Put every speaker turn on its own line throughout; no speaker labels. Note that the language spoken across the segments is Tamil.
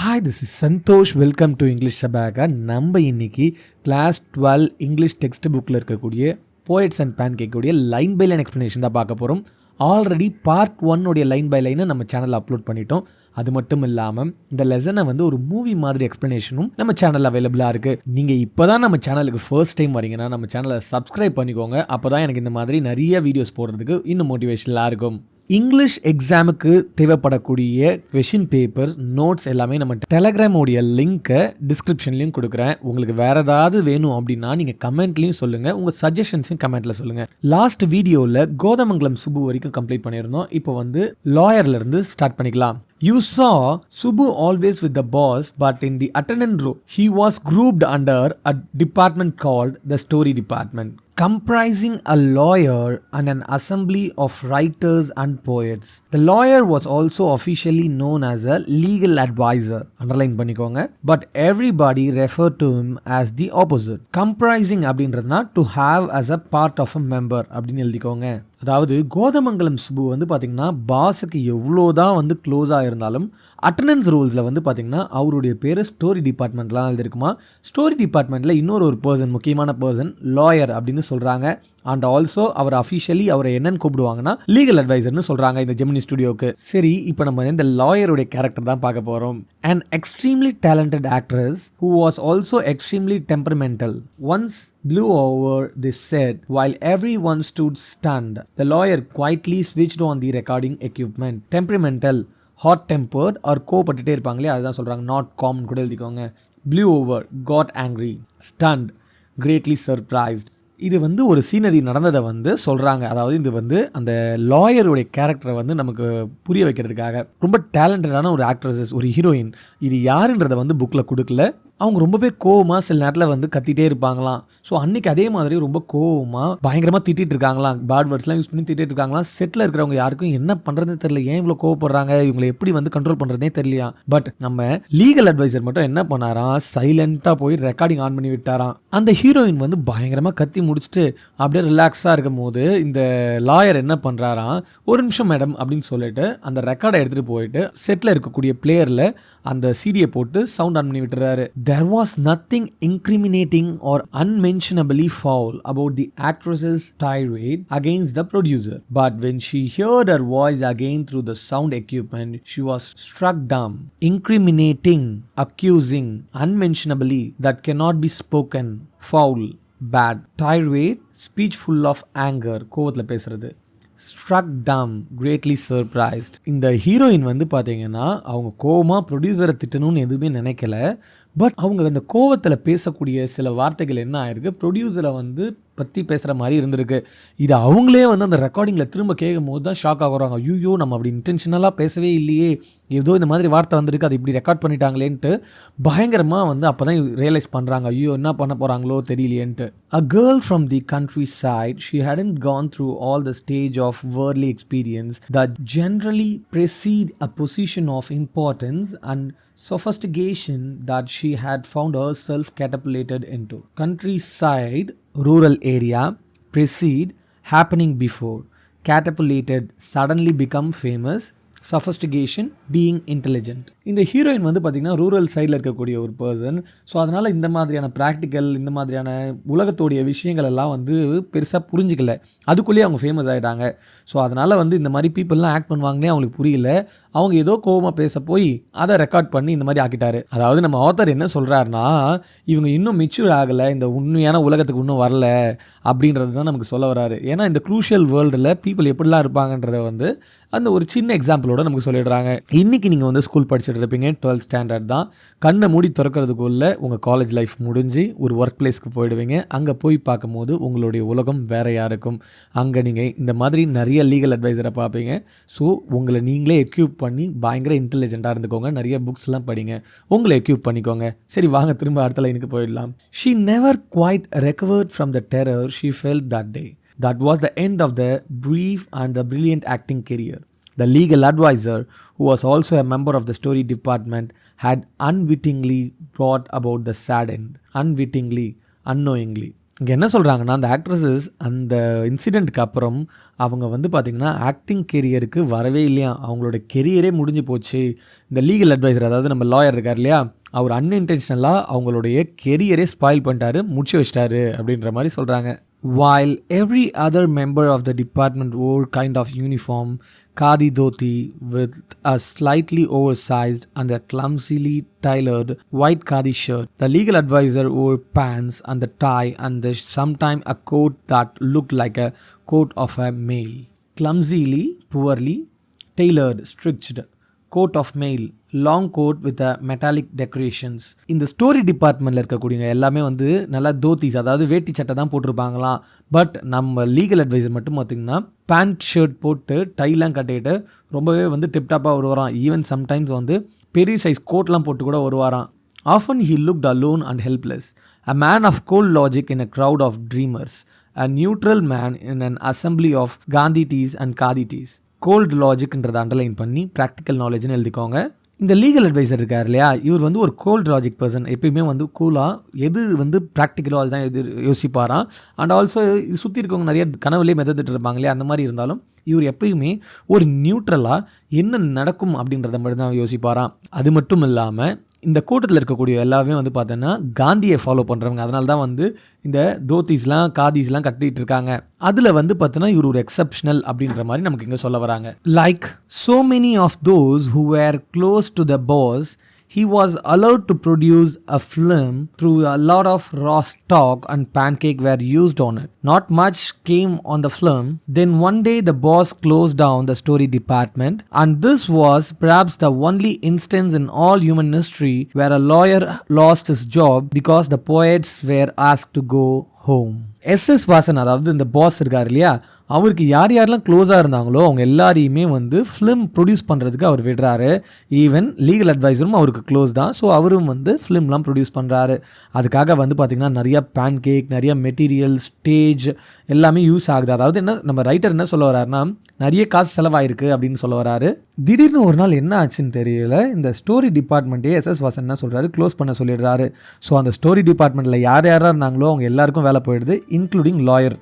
Hi, this is Santhosh. Welcome to English ஷபாகா. நம்ம இன்னைக்கு கிளாஸ் 12 இங்கிலீஷ் டெக்ஸ்ட் புக்கில் இருக்கக்கூடிய போயட்ஸ் அண்ட் பேன் கேக்குடைய லைன் பை லைன் எக்ஸ்ப்ளனேஷன் தான் பார்க்க போகிறோம். ஆல்ரெடி பார்ட் 1 உடைய லைன் பை லைனை நம்ம சேனலில் அப்லோட் பண்ணிட்டோம். அது மட்டும் இல்லாமல் இந்த லெசனை ஒரு மூவி மாதிரி எக்ஸ்ப்ளனேஷனும் நம்ம சேனலில் அவைலபிளாக இருக்குது. நீங்கள் இப்போ தான் நம்ம சேனலுக்கு ஃபர்ஸ்ட் டைம் வரீங்கன்னா நம்ம சேனலை சப்ஸ்கிரைப் பண்ணிக்கோங்க. அப்போ தான் எனக்கு இந்த மாதிரி நிறைய வீடியோஸ் போடுறதுக்கு இன்னும் மோட்டிவேஷனலாக இருக்கும். இங்கிலீஷ் எக்ஸாமுக்கு தேவைப்படக்கூடிய கொஷின் பேப்பர் நோட்ஸ் எல்லாமே நம்ம டெலகிராமோடைய லிங்க்கை டிஸ்கிரிப்ஷன்லையும் கொடுக்குறேன். உங்களுக்கு வேறு ஏதாவது வேணும் அப்படின்னா நீங்கள் கமெண்ட்லையும் சொல்லுங்கள், உங்கள் சஜஷன்ஸையும் கமெண்ட்டில் சொல்லுங்கள். லாஸ்ட் வீடியோவில் கோதமங்கலம் சுப்பு வரைக்கும் கம்ப்ளீட் பண்ணியிருந்தோம். இப்போ லாயர்லேருந்து ஸ்டார்ட் பண்ணிக்கலாம். You saw Subbu always with the boss, but in the attendant row, he was grouped under a department called the story department, comprising a lawyer and an assembly of writers and poets. The lawyer was also officially known as a legal advisor. Underline பண்ணிக்கோங்க. But everybody referred to him as the opposite. Comprising அப்படின்றதுனா to have as a part of a member அப்படின்னு எழுதிக்கோங்க. அதாவது கோதமங்கலம் சுப்பு பார்த்தீங்கன்னா பாஸுக்கு எவ்வளோதான் க்ளோஸாக இருந்தாலும் அட்டண்டன்ஸ் ரூல்ஸில் பார்த்தீங்கன்னா அவருடைய பேர் ஸ்டோரி டிபார்ட்மெண்ட்லாம் எழுதிருக்குமா. ஸ்டோரி டிபார்ட்மெண்ட்டில் இன்னொரு பர்சன், முக்கியமான பர்சன் லாயர் அப்படின்னு சொல்கிறாங்க. அண்ட் ஆல்சோ அவர் அஃபிஷியலி அவரை என்னன்னு கூப்பிடுவாங்கன்னா லீகல் அட்வைசர்னு சொல்கிறாங்க இந்த ஜெமினி ஸ்டுடியோவுக்கு. சரி, இப்போ நம்ம இந்த லாயருடைய கேரக்டர் தான் பார்க்க போகிறோம். An extremely talented actress who was also extremely temperamental once blew over this set while everyone stood stunned. The lawyer quietly switched on the recording equipment. Temperamental, hot tempered or கோபப்பட்டுட்டே இருப்பாங்களே அதுதான் சொல்கிறாங்க. நாட் காம் கூட எழுதிக்கோங்க. blew over, got angry, stunned, greatly surprised. இது ஒரு சீனரி நடந்ததை சொல்கிறாங்க. அதாவது இது அந்த லாயருடைய கேரக்டரை நமக்கு புரிய வைக்கிறதுக்காக ரொம்ப டேலண்டடான ஒரு ஆக்ட்ரஸஸ், ஒரு ஹீரோயின். இது யாருன்றதை புக்கில் கொடுக்கல. அவங்க ரொம்பவே கோவமாக சில நேரத்தில் கத்திட்டே இருப்பாங்களாம். ஸோ அன்றைக்கி அதே மாதிரி ரொம்ப கோவமாக பயங்கரமாக திட்டிகிட்டு இருக்காங்களாம். பேட் வேர்ட்ஸ்லாம் யூஸ் பண்ணி திட்டிகிட்டு இருக்காங்களாம். செட்டில் இருக்கிறவங்க யாருக்கும் என்ன பண்ணுறதுன்னு தெரியல, ஏன் இவ்வளோ கோவப்படுறாங்க, இவங்களை எப்படி கண்ட்ரோல் பண்ணுறதே தெரியலையா. பட் நம்ம லீகல் அட்வைசர் மட்டும் என்ன பண்ணாராம், சைலண்ட்டாக போய் ரெக்கார்டிங் ஆன் பண்ணி விட்டாராம். அந்த ஹீரோயின் பயங்கரமாக கத்தி முடிச்சுட்டு அப்படியே ரிலாக்ஸாக இருக்கும் போது இந்த லாயர் என்ன பண்ணுறாராம், ஒரு நிமிஷம் மேடம் அப்படின்னு சொல்லிட்டு அந்த ரெக்கார்டை எடுத்துகிட்டு போயிட்டு செட்டில் இருக்கக்கூடிய பிளேயரில் அந்த சீடியை போட்டு சவுண்ட் ஆன் பண்ணி விட்டுறாரு. There was nothing incriminating or unmentionably foul about the actress's tirade against the producer. But when she heard her voice again through the sound equipment, she was struck dumb. Incriminating, accusing, unmentionably, that cannot be spoken, foul, bad. Tirade, speech full of anger, கோவத்துல பேசுறது. ஸ்ட்ரக் டம், கிரேட்லி சர்ப்ரைஸ்ட். இந்த ஹீரோயின் பார்த்தீங்கன்னா அவங்க கோவமாக ப்ரொடியூசரை திட்டணும்னு எதுவுமே நினைக்கல. பட் அவங்க அந்த கோவத்தில் பேசக்கூடிய சில வார்த்தைகள் என்ன ஆயிருக்கு, ப்ரொடியூசரை பற்றி பேசுகிற மாதிரி இருந்திருக்கு. இது அவங்களே அந்த ரெக்கார்டிங்கில் திரும்ப கேட்கும் போது தான் ஷாக் ஆகுறாங்க. ஐயோ, நம்ம அப்படி இன்டென்ஷனலாக பேசவே இல்லையே, ஏதோ இந்த மாதிரி வார்த்தை வந்திருக்கு, அது இப்படி ரெக்கார்ட் பண்ணிட்டாங்களேன்ட்டு பயங்கரமாக அப்போ தான் ரியலைஸ் பண்ணுறாங்க, ஐயோ என்ன பண்ண போகிறாங்களோ தெரியலையேன்ட்டு. A girl from the countryside, she hadn't gone through all the stage of worldly experience that generally precede a position of importance and sophistication that she had found herself catapulted into. Countryside, rural area, precede, happening before, catapulted, suddenly become famous, sophistication, being intelligent. இந்த ஹீரோயின் பார்த்தீங்கன்னா ரூரல் சைடில் இருக்கக்கூடிய ஒரு பர்சன். ஸோ அதனால் இந்த மாதிரியான ப்ராக்டிக்கல், இந்த மாதிரியான உலகத்தோடைய விஷயங்கள் எல்லாம் பெருசாக புரிஞ்சிக்கல. அதுக்குள்ளேயே அவங்க ஃபேமஸ் ஆகிட்டாங்க. ஸோ அதனால் இந்த மாதிரி பீப்புளெலாம் ஆக்ட் பண்ணுவாங்கன்னே அவங்களுக்கு புரியல. அவங்க ஏதோ கோவமாக பேச போய் அதை ரெக்கார்ட் பண்ணி இந்த மாதிரி ஆக்கிட்டாரு. அதாவது நம்ம ஆத்தர் என்ன சொல்கிறாருன்னா, இவங்க இன்னும் மெச்சூர் ஆகலை, இந்த உண்மையான உலகத்துக்கு இன்னும் வரல அப்படின்றது தான் நமக்கு சொல்ல வராரு. ஏன்னா இந்த க்ரூஷியல் வேர்ல்டில் பீப்புள் எப்படிலாம் இருப்பாங்கன்றதை அந்த ஒரு சின்ன எக்ஸாம்பிளோட நமக்கு சொல்லிடுறாங்க. இன்றைக்கி நீங்கள் ஸ்கூல் படிச்சுட்டு இருப்பீங்க, 12th ஸ்டாண்டர்ட் தான். கண்ணை மூடி திறக்கிறதுக்குள்ளே உங்கள் காலேஜ் லைஃப் முடிஞ்சு ஒரு ஒர்க் பிளேஸ்க்கு போயிடுவீங்க. அங்கே போய் பார்க்கும்போது உங்களுடைய உலகம் வேறையாக இருக்கும். அங்கே நீங்கள் இந்த மாதிரி நிறைய லீகல் அட்வைசரை பார்ப்பீங்க. ஸோ உங்களை நீங்களே எக்யூப் பண்ணி பயங்கர இன்டெலிஜென்ட்டாக இருந்துக்கோங்க. நிறைய புக்ஸ்லாம் படிங்க, உங்களை எக்யூப் பண்ணிக்கோங்க. சரி, வாங்க திரும்ப அடுத்த லைனுக்கு போயிடலாம். She never quite recovered from the terror she felt that day. That was the end of the brief and the brilliant acting career. The legal advisor, who was also a member of the story department, had unwittingly brought about the sad end. Unwittingly, unknowingly. இங்கே என்ன சொல்கிறாங்கன்னா, அந்த ஆக்ட்ரஸஸ் அந்த இன்சிடெண்ட்டுக்கு அப்புறம் அவங்க வந்து பார்த்திங்கன்னா ஆக்டிங் கெரியருக்கு வரவே இல்லையா, அவங்களோட கெரியரே முடிஞ்சு போச்சு. இந்த லீகல் அட்வைசர், அதாவது நம்ம லாயர் இருக்கார் இல்லையா, அவர் அன்இன்டென்ஷனலாக அவங்களுடைய கெரியரே ஸ்பாயில் பண்ணிட்டாரு, முடிச்சு வச்சிட்டாரு அப்படின்ற மாதிரி சொல்கிறாங்க. While every other member of the department wore kind of uniform, khadi dhoti with a slightly oversized and a clumsily tailored white khadi shirt, the legal advisor wore pants and the tie and sometimes a coat that looked like a coat of a male. Clumsily, poorly tailored, stitched coat of mail, long coat with metallic decorations. இந்த ஸ்டோரி டிபார்ட்மெண்ட்டில் இருக்கக்கூடியவங்க எல்லாமே வந்து நல்லா தோத்திஸ், அதாவது வேட்டி சட்டை தான் போட்டிருப்பாங்களாம். பட் நம்ம லீகல் அட்வைசர் மட்டும் பார்த்திங்கன்னா பேண்ட் ஷர்ட் போட்டு டைலாம் கட்டிட்டு ரொம்பவே வந்து டிப்டாப்பாக வருவாராம். ஈவன் சம்டைம்ஸ் வந்து பெரிய சைஸ் கோட்லாம் போட்டு கூட வருவாராம். Often he looked alone and helpless, a man of cold logic in a crowd of dreamers, a neutral man in an assembly of Gandhitis and Kaditis. Cold லாஜிக்ன்றதை அண்டர்லைன் பண்ணி ப்ராக்டிக்கல் நாலேஜ்னு எழுதிக்கோங்க. இந்த லீகல் அட்வைசர் இருக்கார் இல்லையா, இவர் வந்து ஒரு கோல்டு லாஜிக் பர்சன். எப்பயுமே வந்து கூலாக எது வந்து ப்ராக்டிக்கலோ அதுதான் எது யோசிப்பாராம். அண்ட் ஆல்சோ இது சுற்றி இருக்கவங்க நிறைய கனவுலேயே மெதந்துட்டு இருப்பாங்க இல்லையா, அந்த மாதிரி இருந்தாலும் இவர் எப்பயுமே ஒரு நியூட்ரலாக என்ன நடக்கும் அப்படின்றத மட்டும் தான் யோசிப்பாராம். அது மட்டும் இல்லாமல் இந்த கூட்டத்தில் இருக்கக்கூடிய எல்லாமே வந்து பார்த்தோன்னா காந்தியை ஃபாலோ பண்ணுறவங்க. அதனால தான் வந்து இந்த தோத்திஸ்லாம் காதிஸ்லாம் கட்டிகிட்டு இருக்காங்க. அதில் வந்து பார்த்தோன்னா இவர் ஒரு எக்ஸப்ஷனல் அப்படின்ற மாதிரி நமக்கு இங்கே சொல்ல வராங்க. Like so many of those who were close to the boss, he was allowed to produce a film through a lot of raw stock and pancake were used on it. Not much came on the film. Then one day the boss closed down the story department, and this was perhaps the only instance in all human history where a lawyer lost his job because the poets were asked to go home. SS Vasan, அதாவது இந்த பாஸ் இருக்கார் இல்லையா, அவருக்கு யார் யாரெல்லாம் க்ளோஸாக இருந்தாங்களோ அவங்க எல்லாரையுமே வந்து ஃபிலிம் ப்ரொடியூஸ் பண்ணுறதுக்கு அவர் விடுறாரு. ஈவன் லீகல் அட்வைசரும் அவருக்கு க்ளோஸ் தான். ஸோ அவரும் வந்து ஃபிலிம்லாம் ப்ரொடியூஸ் பண்ணுறாரு. அதுக்காக வந்து பார்த்திங்கன்னா நிறைய பேன் கேக், நிறைய மெட்டீரியல், ஸ்டேஜ் எல்லாமே யூஸ் ஆகுது. அதாவது என்ன, நம்ம ரைட்டர் என்ன சொல்ல வர்றாருன்னா நிறைய காசு செலவாயிருக்கு அப்படின்னு சொல்ல வராரு. திடீர்னு ஒரு நாள் என்ன ஆச்சுன்னு தெரியல, இந்த ஸ்டோரி டிபார்ட்மெண்ட்டே எஸ்எஸ் வாசன் என்ன சொல்கிறாரு, க்ளோஸ் பண்ண சொல்லிடுறாரு. ஸோ அந்த ஸ்டோரி டிபார்ட்மெண்ட்டில் யார் யாராக இருந்தாங்களோ அவங்க எல்லாருக்கும் வேலை போயிடுது, including lawyer.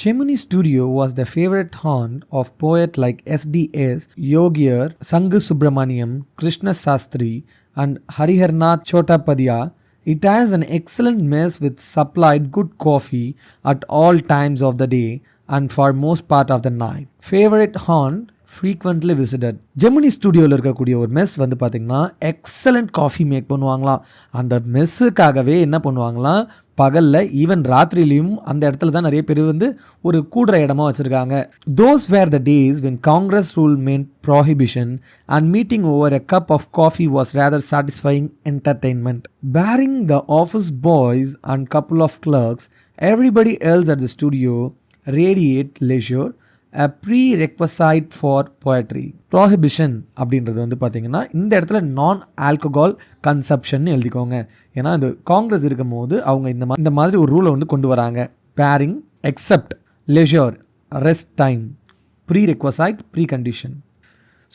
Gemini Studio was the favorite haunt of poets like S.D.S. Yogiyar, Sangu Subramaniam, Krishna Sastri and Hariharnath Chottapadhyay. It has an excellent mess which supplied good coffee at all times of the day and for most part of the night. Favorite haunt frequently visited. Gemini ஸ்டுடியோவில் இருக்கக்கூடிய ஒரு மெஸ் வந்து பார்த்திங்கன்னா எக்ஸலண்ட் காஃபி மேக் பண்ணுவாங்களாம். அந்த மெஸ்ஸுக்காகவே என்ன பண்ணுவாங்களாம், பகலில் ஈவன் ராத்திரிலையும் அந்த இடத்துல தான் நிறைய பேர் வந்து ஒரு கூடுற இடமா வச்சுருக்காங்க. Those where the days when Congress rule meant prohibition and meeting over a cup of coffee was rather satisfying entertainment. Barring the office boys and couple of clerks, everybody else at the studio radiate leisure, a prerequisite for poetry. Prohibition அப்படின்றது வந்து பார்த்திங்கன்னா இந்த இடத்துல நான் ஆல்கஹால் கன்சப்ஷன் எழுதிக்கோங்க. ஏன்னா இந்த காங்கிரஸ் இருக்கும் போது அவங்க இந்த மாதிரி ஒரு ரூலை வந்து கொண்டு வராங்க. Barring, except, leisure, rest time, prerequisite, precondition.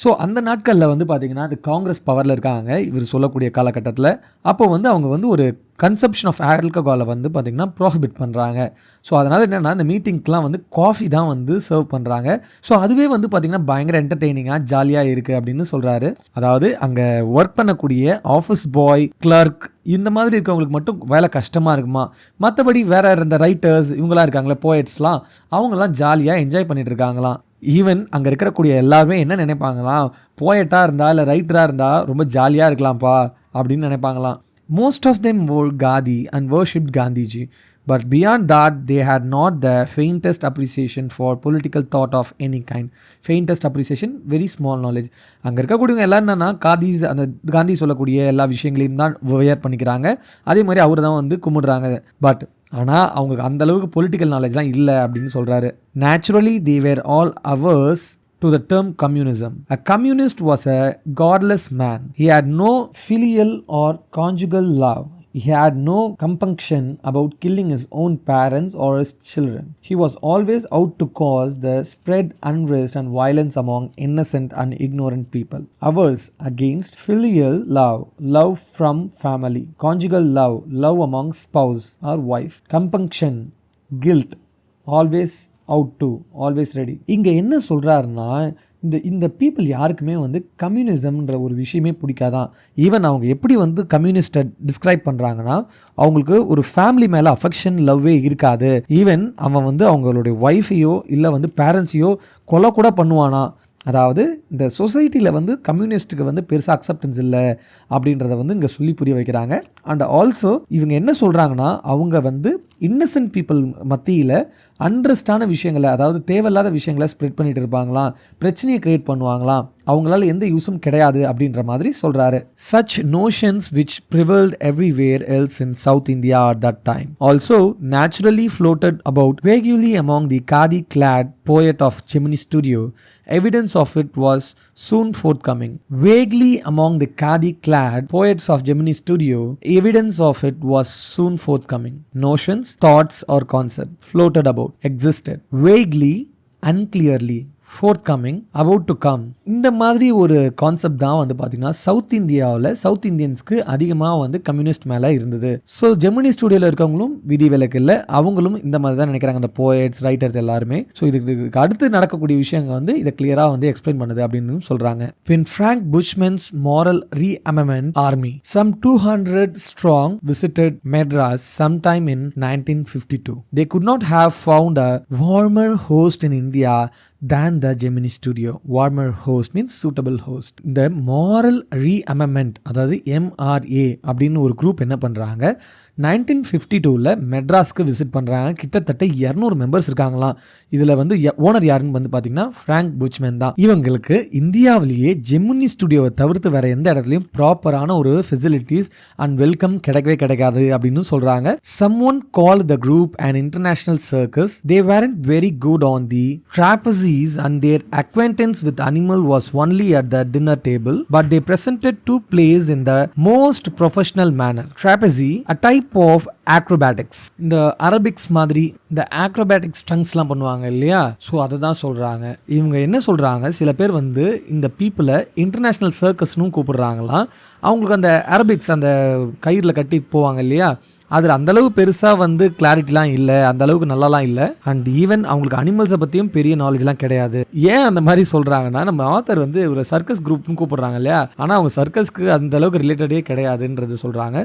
So அந்த நாட்களில் வந்து பார்த்திங்கன்னா அது காங்கிரஸ் பவரில் இருக்காங்க இவர் சொல்லக்கூடிய காலகட்டத்தில். அப்போ வந்து அவங்க வந்து ஒரு கன்சப்ஷன் ஆஃப் ஆல்கஹாலை வந்து பார்த்திங்கன்னா ப்ரோஹிபிட் பண்ணுறாங்க. ஸோ அதனால் என்னென்னா இந்த மீட்டிங்க்கெலாம் வந்து காஃபி தான் வந்து சர்வ் பண்ணுறாங்க. ஸோ அதுவே வந்து பார்த்திங்கன்னா பயங்கர என்டர்டெய்னிங்காக ஜாலியாக இருக்குது அப்படின்னு சொல்கிறாரு. அதாவது அங்கே ஒர்க் பண்ணக்கூடிய ஆஃபீஸ் பாய், கிளர்க் இந்த மாதிரி இருக்கவங்களுக்கு மட்டும் வேலை கஷ்டமாக இருக்குமா, மற்றபடி வேறு இந்த ரைட்டர்ஸ் இவங்களாம் இருக்காங்களே, போயட்ஸ்லாம், அவங்களாம் ஜாலியாக என்ஜாய் பண்ணிகிட்டு இருக்காங்களாம். ஈவன் அங்கே இருக்கக்கூடிய எல்லாருமே என்ன நினைப்பாங்களாம், போயட்டாக இருந்தால் இல்லை ரைட்டராக இருந்தால் ரொம்ப ஜாலியாக இருக்கலாம்ப்பா அப்படின்னு நினைப்பாங்களாம். Most of them wore Gandhi and worshipped Gandhiji, but beyond that they had not the faintest appreciation for political thought of any kind. Faintest appreciation, very small knowledge. அங்கே இருக்கக்கூடியவங்க எல்லாம் என்னன்னா காதிஸ், அந்த காந்தி சொல்லக்கூடிய எல்லா விஷயங்களையும் தான் வேர் பண்ணிக்கிறாங்க. அதே மாதிரி அவர் தான் வந்து கும்பிடுறாங்க. பட் ஆனால் அவங்களுக்கு அந்தளவுக்கு பொலிட்டிக்கல் நாலேஜ்லாம் இல்லை அப்படின்னு சொல்கிறாரு. Naturally they were all averse to the term communism. A communist was a godless man. He had no filial or conjugal love. He had no compunction about killing his own parents or his children. He was always out to cause the spread unrest and violence among innocent and ignorant people. Ours against filial love, love from family, conjugal love, love among spouse or wife, compunction, guilt, always out to always ready. இங்கே என்ன சொல்கிறாருன்னா இந்த பீப்புள் யாருக்குமே வந்து கம்யூனிசம்ன்ற ஒரு விஷயமே பிடிக்காதான். ஈவன் அவங்க எப்படி வந்து கம்யூனிஸ்ட்டை டிஸ்கிரைப் பண்ணுறாங்கன்னா அவங்களுக்கு ஒரு ஃபேமிலி மேலே அஃபெக்ஷன் லவ்வே இருக்காது. ஈவன் அவன் வந்து அவங்களுடைய ஒய்ஃபையோ இல்லை வந்து பேரண்ட்ஸையோ கொலை கூட பண்ணுவானா. அதாவது இந்த சொசைட்டியில் வந்து கம்யூனிஸ்ட்டுக்கு வந்து பெருசாக அக்செப்டன்ஸ் இல்லை அப்படின்றத வந்து இங்கே சொல்லி புரிய வைக்கிறாங்க. அண்ட் ஆல்சோ இவங்க என்ன சொல்கிறாங்கன்னா அவங்க வந்து இன்னசென்ட் பீப்புள் மத்தியில் அன்ட்ரஸ்டான விஷயங்களை, அதாவது தேவையில்லாத விஷயங்களை ஸ்ப்ரெட் பண்ணிட்டு இருப்பாங்களாம், பிரச்சனையை கிரியேட் பண்ணுவாங்களாம், அவங்களால எந்த யூஸும் கிடையாது அப்படின்ற மாதிரி சொல்கிறாரு. Such notions which prevailed everywhere else in South India at that time also naturally floated about vaguely among the khadi-clad poet of Gemini Studio. Evidence of it was soon forthcoming. Vaguely among the khadi-clad poets of Gemini Studio, evidence of it was soon forthcoming. Notions, thoughts or concepts floated about, existed, vaguely, unclearly, forthcoming, about to come. இந்த மாதிரி ஒரு கான்செப்ட் தான் வந்து பார்த்தீங்கன்னா சவுத் இந்தியாவில் சவுத் இந்தியன்ஸ்க்கு அதிகமாக வந்து கம்யூனிஸ்ட் மேலே இருந்தது. ஸோ ஜெமினி ஸ்டுடியோவில் இருக்கவங்களும் விதி விலக்கு இல்லை, அவங்களும் இந்த மாதிரி தான் நினைக்கிறாங்க, அந்த போயட்ஸ் ரைட்டர்ஸ் எல்லாருமே. ஸோ இதுக்கு அடுத்து நடக்கக்கூடிய விஷயங்கள் வந்து இதை கிளியராக வந்து எக்ஸ்பிளைன் பண்ணுது அப்படின்னு சொல்கிறாங்க. When Frank Bushman's moral rearmament army, some 200 strong, visited Madras sometime in 1952, they could not have found a warmer host in India than the Gemini Studio. Warmer host means suitable host. இந்த moral rearmament, அதாவது MRA அப்படின்னு ஒரு குரூப் என்ன பண்ணுறாங்க, 1952 மெட்ராஸ்க்கு விசிட் பண்ணுறாங்க. கிட்டத்தட்ட 200 மெம்பர்ஸ் இருக்காங்களாம். இதில் வந்து ஓனர் யாருன்னு வந்து பார்த்தீங்கன்னா ஃப்ராங்க் புச்மேன் தான். இவங்களுக்கு இந்தியாவிலேயே ஜெமினி ஸ்டுடியோவை தவிர்த்து வேற எந்த இடத்துலையும் ப்ராப்பரான ஒரு ஃபெசிலிட்டிஸ் அண்ட் வெல்கம் கிடைக்கவே கிடைக்காது அப்படின்னு சொல்கிறாங்க. Someone called the group an international circus. They weren't very good on the trapezes and their acquaintance with animal was only at the dinner table, but they presented two plays in the most professional manner. Trapeze, a type of acrobatics. இந்த அரபிக்ஸ் மாதிரி இந்த ஆக்ரோபேட்டிக் ஸ்டங்ஸ்லாம் பண்ணுவாங்க இல்லையா, ஸோ அதை தான் சொல்கிறாங்க. இவங்க என்ன சொல்கிறாங்க, சில பேர் வந்து இந்த பீப்புளை இன்டர்நேஷ்னல் சர்க்கஸ்னும் கூப்பிடுறாங்களாம். அவங்களுக்கு அந்த அரபிக்ஸ் அந்த கயிறில் கட்டி போவாங்க இல்லையா, அதில் அந்தளவு பெருசாக வந்து கிளாரிட்டிலாம் இல்லை, அந்த அளவுக்கு நல்லாலாம் இல்லை. அண்ட் ஈவன் அவங்களுக்கு அனிமல்ஸை பற்றியும் பெரிய நாலேஜ்லாம் கிடையாது. ஏன் அந்த மாதிரி சொல்கிறாங்கன்னா, நம்ம ஆத்தர் வந்து ஒரு சர்க்கஸ் குரூப்னு கூப்பிடுறாங்க இல்லையா, ஆனால் அவங்க சர்க்கஸ்க்கு அந்த அளவுக்கு ரிலேட்டடே கிடையாதுன்றது சொல்கிறாங்க.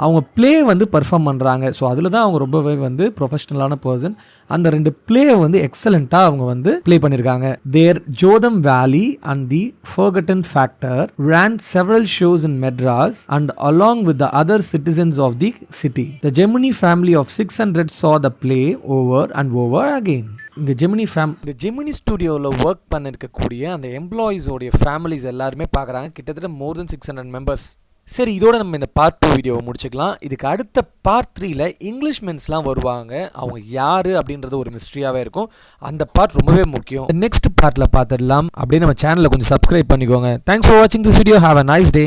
அவங்க ப்ளே வந்து பர்ஃபார்ம் பண்ணுறாங்க. ஸோ அதில் தான் அவங்க ரொம்பவே வந்து ப்ரொஃபஷ்னலான பர்சன். அந்த 2 ப்ளே வந்து எக்ஸலண்ட்டாக அவங்க வந்து ப்ளே பண்ணியிருக்காங்க. தேர் ஜோதம் வேலி and the forgotten factor ran several shows in Madras and along with the other citizens of the city. The Gemini family of 600 saw the play over and over again. இந்த ஜெமினி ஸ்டுடியோவில் ஒர்க் பண்ணிருக்கக்கூடிய அந்த எம்ப்ளாயீஸோடைய ஃபேமிலிஸ் எல்லாருமே பார்க்குறாங்க. கிட்டத்தட்ட more than 600 மெம்பர்ஸ். சரி, இதோட நம்ம இந்த பார்ட் 2 வீடியோவை முடிச்சுக்கலாம். இதுக்கு அடுத்த பார்ட் 3ல இங்கிலீஷ் மென்ஸ்லாம் வருவாங்க. அவங்க யார் அப்படின்றது ஒரு மிஸ்ட்ரியாகவே இருக்கும். அந்த பார்ட் ரொம்பவே முக்கியம். நெக்ஸ்ட் பார்ட்டில் பார்த்துடலாம். அப்படியே நம்ம சேனலை கொஞ்சம் சப்ஸ்கிரைப் பண்ணிக்கோங்க. தேங்க்ஸ் ஃபார் வாட்சிங் this video. Have a nice day.